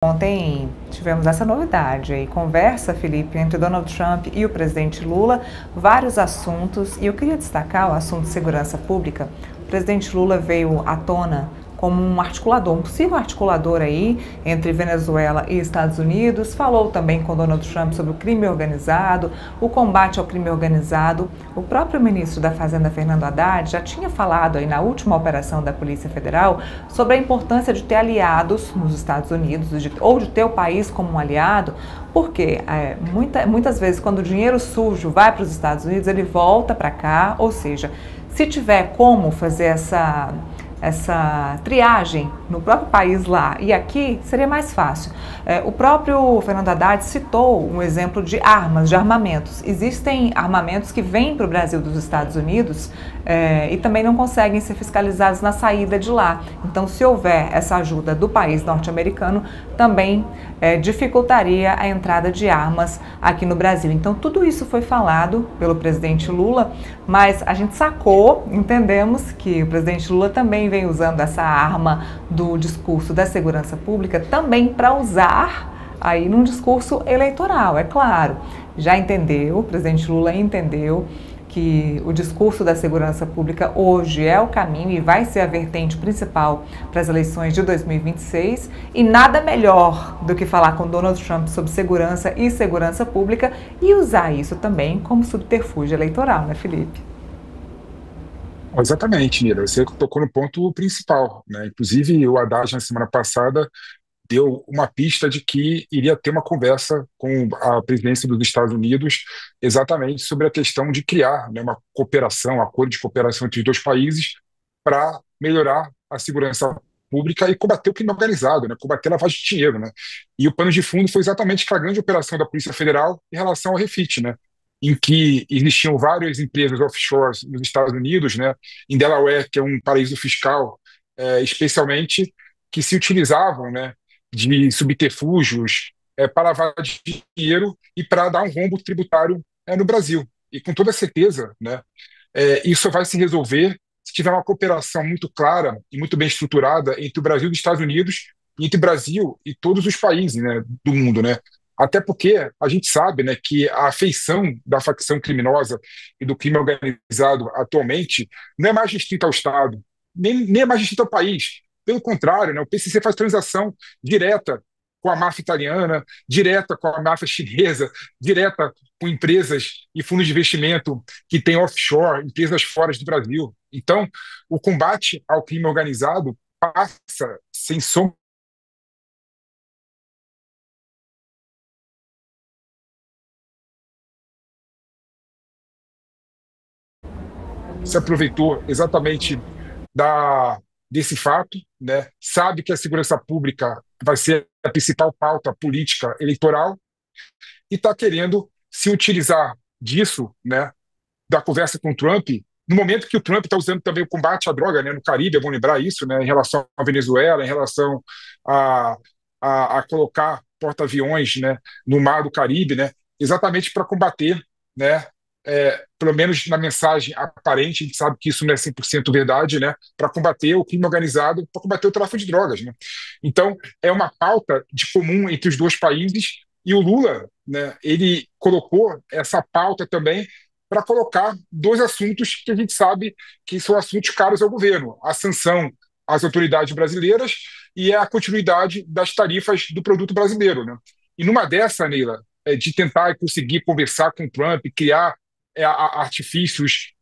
Ontem tivemos essa novidade aí, conversa, Felipe, entre Donald Trump e o presidente Lula, vários assuntos, e eu queria destacar o assunto de segurança pública. O presidente Lula veio à tona como um articulador, um possível articulador aí entre Venezuela e Estados Unidos, falou também com Donald Trump sobre o crime organizado, o combate ao crime organizado. O próprio ministro da Fazenda, Fernando Haddad, já tinha falado aí na última operação da Polícia Federal sobre a importância de ter aliados nos Estados Unidos, ou de ter o país como um aliado, porque muitas vezes quando o dinheiro sujo vai para os Estados Unidos, ele volta para cá, ou seja, se tiver como fazer essa triagem no próprio país lá e aqui, seria mais fácil. O próprio Fernando Haddad citou um exemplo de armas, de armamentos. Existem armamentos que vêm para o Brasil dos Estados Unidos e também não conseguem ser fiscalizados na saída de lá. Então, se houver essa ajuda do país norte-americano, também dificultaria a entrada de armas aqui no Brasil. Então, tudo isso foi falado pelo presidente Lula, mas a gente sacou, entendemos que o presidente Lula também vem usando essa arma do discurso da segurança pública também para usar aí num discurso eleitoral, é claro. Já entendeu, o presidente Lula entendeu que o discurso da segurança pública hoje é o caminho e vai ser a vertente principal para as eleições de 2026, e nada melhor do que falar com Donald Trump sobre segurança e segurança pública e usar isso também como subterfúgio eleitoral, né, Felipe? Exatamente, Mira. Você tocou no ponto principal, né? Inclusive, o Haddad, na semana passada, deu uma pista de que iria ter uma conversa com a presidência dos Estados Unidos exatamente sobre a questão de criar, né, uma cooperação, um acordo de cooperação entre os dois países para melhorar a segurança pública e combater o crime organizado, né, combater a lavagem de dinheiro, né. E o pano de fundo foi exatamente aquela grande operação da Polícia Federal em relação ao Refit, né, em que existiam várias empresas offshore nos Estados Unidos, né, em Delaware, que é um paraíso fiscal, especialmente, que se utilizavam, né, de subterfúgios para lavar dinheiro e para dar um rombo tributário no Brasil. E com toda certeza, né, isso vai se resolver se tiver uma cooperação muito clara e muito bem estruturada entre o Brasil e os Estados Unidos, e entre o Brasil e todos os países, né, do mundo, né? Até porque a gente sabe, né, que a afeição da facção criminosa e do crime organizado atualmente não é mais restrita ao Estado, nem é mais restrita ao país. Pelo contrário, né, o PCC faz transação direta com a máfia italiana, direta com a máfia chinesa, direta com empresas e fundos de investimento que têm offshore, empresas fora do Brasil. Então, o combate ao crime organizado passa, sem sombra, se aproveitou exatamente desse fato, né? Sabe que a segurança pública vai ser a principal pauta política eleitoral e está querendo se utilizar disso, né, da conversa com o Trump, no momento que o Trump está usando também o combate à droga, né, no Caribe, é bom lembrar isso, né, em relação à Venezuela, em relação a, a colocar porta-aviões, né, no mar do Caribe, né, exatamente para combater, né, pelo menos na mensagem aparente, a gente sabe que isso não é 100% verdade, né, para combater o crime organizado, para combater o tráfico de drogas. Né. Então, é uma pauta de comum entre os dois países, e o Lula, né, ele colocou essa pauta também para colocar dois assuntos que a gente sabe que são assuntos caros ao governo: a sanção às autoridades brasileiras e a continuidade das tarifas do produto brasileiro. Né. E numa dessa, Neila, de tentar conseguir conversar com o Trump, criar artifícios,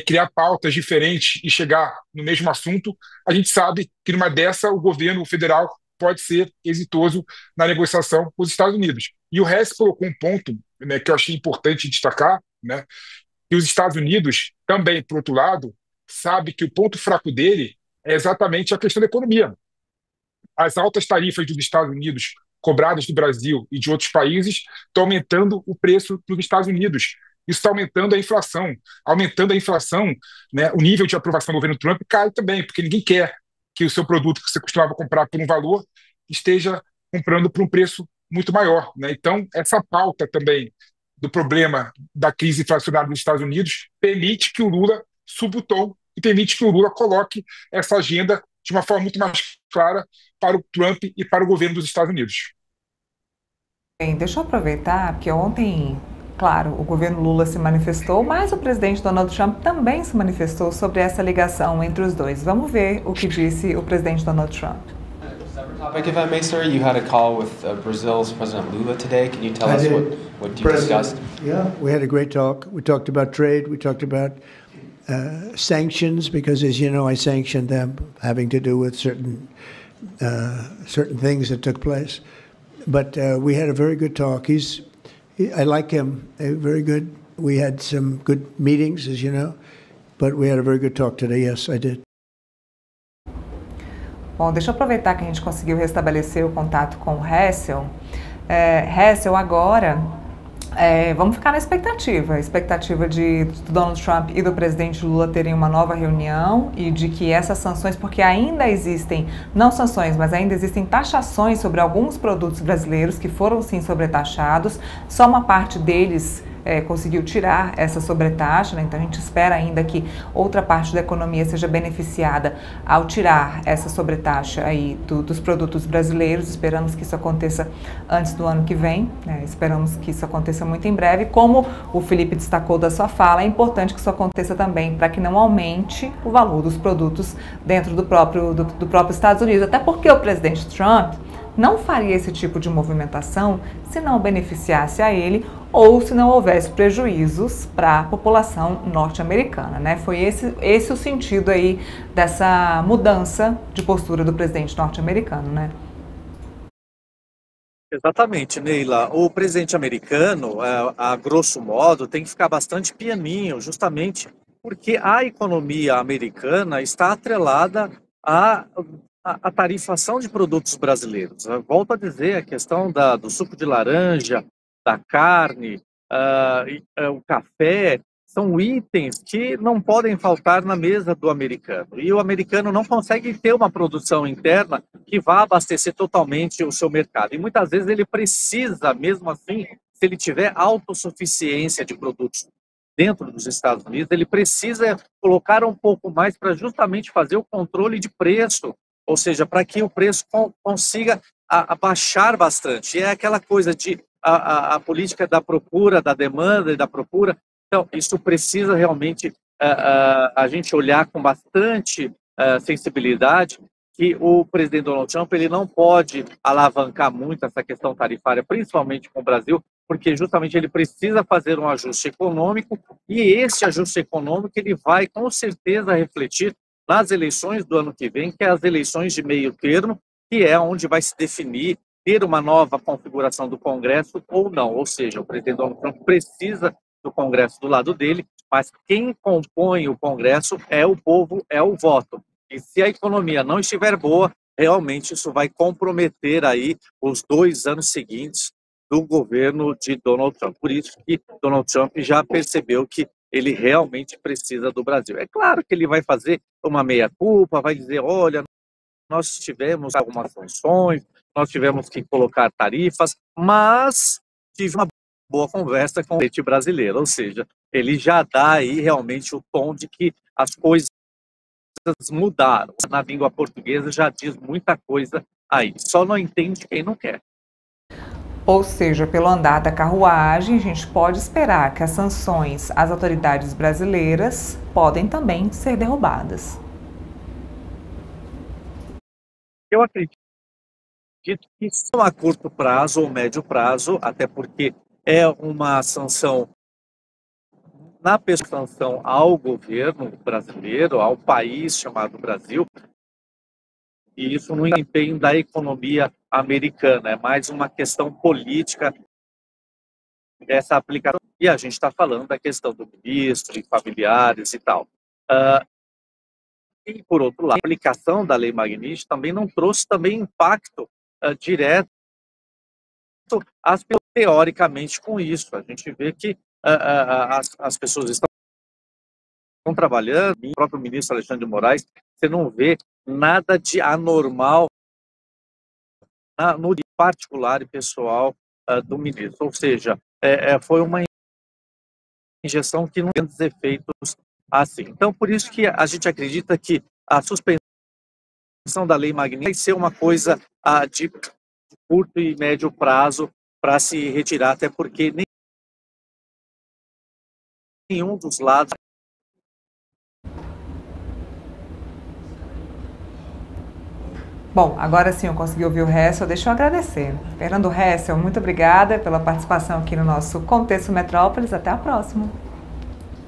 criar pautas diferentes e chegar no mesmo assunto, a gente sabe que numa dessa o governo federal pode ser exitoso na negociação com os Estados Unidos. E o Hess colocou um ponto, né, que eu achei importante destacar, né, que os Estados Unidos também, por outro lado, sabe que o ponto fraco dele é exatamente a questão da economia. As altas tarifas dos Estados Unidos cobradas do Brasil e de outros países estão aumentando o preço dos Estados Unidos. Isso está aumentando a inflação, né, o nível de aprovação do governo Trump cai também, porque ninguém quer que o seu produto que você costumava comprar por um valor esteja comprando por um preço muito maior. Né? Então, essa pauta também do problema da crise inflacionária nos Estados Unidos permite que o Lula suba o tom e permite que o Lula coloque essa agenda de uma forma muito mais clara para o Trump e para o governo dos Estados Unidos. Bem, deixa eu aproveitar, porque ontem, claro, o governo Lula se manifestou, mas o presidente Donald Trump também se manifestou sobre essa ligação entre os dois. Vamos ver o que disse o presidente Donald Trump. Topic, if I may, sir, you had a call with Brazil's President Lula today. Can you tell us what you discussed? Yeah, we had a great talk. We talked about trade. We talked about sanctions, because, as you know, I sanctioned them, having to do with certain things that took place. But we had a very good talk. I like him. Very good. We had some good meetings, as you know, but we had a very good talk today. Yes, I did. Bom, deixa eu aproveitar que a gente conseguiu restabelecer o contato com o Hessel. Hessel, agora, vamos ficar na expectativa. A expectativa de Donald Trump e do presidente Lula terem uma nova reunião e de que essas sanções, porque ainda existem, não sanções, mas ainda existem taxações sobre alguns produtos brasileiros que foram sim sobretaxados, só uma parte deles conseguiu tirar essa sobretaxa, né? Então a gente espera ainda que outra parte da economia seja beneficiada ao tirar essa sobretaxa aí dos produtos brasileiros. Esperamos que isso aconteça antes do ano que vem, né? Esperamos que isso aconteça muito em breve. Como o Felipe destacou da sua fala, é importante que isso aconteça também para que não aumente o valor dos produtos dentro do próprio Estados Unidos, até porque o presidente Trump não faria esse tipo de movimentação se não beneficiasse a ele ou se não houvesse prejuízos para a população norte-americana, né? Foi esse o sentido aí dessa mudança de postura do presidente norte-americano, né? Exatamente, Neila. O presidente americano, a grosso modo, tem que ficar bastante pianinho, justamente porque a economia americana está atrelada à tarifação de produtos brasileiros. Eu volto a dizer, a questão do suco de laranja, da carne, o café, são itens que não podem faltar na mesa do americano. E o americano não consegue ter uma produção interna que vá abastecer totalmente o seu mercado. E muitas vezes ele precisa, mesmo assim, se ele tiver autossuficiência de produtos dentro dos Estados Unidos, ele precisa colocar um pouco mais para justamente fazer o controle de preço, ou seja, para que o preço consiga abaixar bastante. E é aquela coisa de a política da procura, da demanda e da procura. Então, isso precisa realmente a gente olhar com bastante sensibilidade, que o presidente Donald Trump ele não pode alavancar muito essa questão tarifária, principalmente com o Brasil, porque justamente ele precisa fazer um ajuste econômico, e esse ajuste econômico ele vai com certeza refletir nas eleições do ano que vem, que é as eleições de meio termo, que é onde vai se definir ter uma nova configuração do Congresso ou não. Ou seja, o presidente Donald Trump precisa do Congresso do lado dele, mas quem compõe o Congresso é o povo, é o voto. E se a economia não estiver boa, realmente isso vai comprometer aí os 2 anos seguintes do governo de Donald Trump. Por isso que Donald Trump já percebeu que ele realmente precisa do Brasil. É claro que ele vai fazer uma meia-culpa, vai dizer, olha, nós tivemos algumas sanções, nós tivemos que colocar tarifas, mas tive uma boa conversa com o presidente brasileiro, ou seja, ele já dá aí realmente o tom de que as coisas mudaram. Na língua portuguesa já diz muita coisa aí, só não entende quem não quer. Ou seja, pelo andar da carruagem, a gente pode esperar que as sanções às autoridades brasileiras podem também ser derrubadas. Eu acredito que são a curto prazo ou médio prazo, até porque é uma sanção sanção ao governo brasileiro, ao país chamado Brasil, e isso no empenho da economia americana, é mais uma questão política essa aplicação. E a gente está falando da questão do ministro e familiares e tal. E, por outro lado, a aplicação da Lei Magnitsky também não trouxe também impacto direto teoricamente com isso. A gente vê que as pessoas estão trabalhando, o próprio ministro Alexandre de Moraes, você não vê nada de anormal no particular e pessoal do ministro. Ou seja, foi uma injeção que não tem efeitos assim. Então, por isso que a gente acredita que a suspensão da Lei Magnitsky vai ser uma coisa de curto e médio prazo para se retirar, até porque nenhum dos lados. Bom, agora sim eu consegui ouvir o Hessel, deixa eu agradecer. Fernando Hessel, muito obrigada pela participação aqui no nosso Contexto Metrópolis, até a próxima.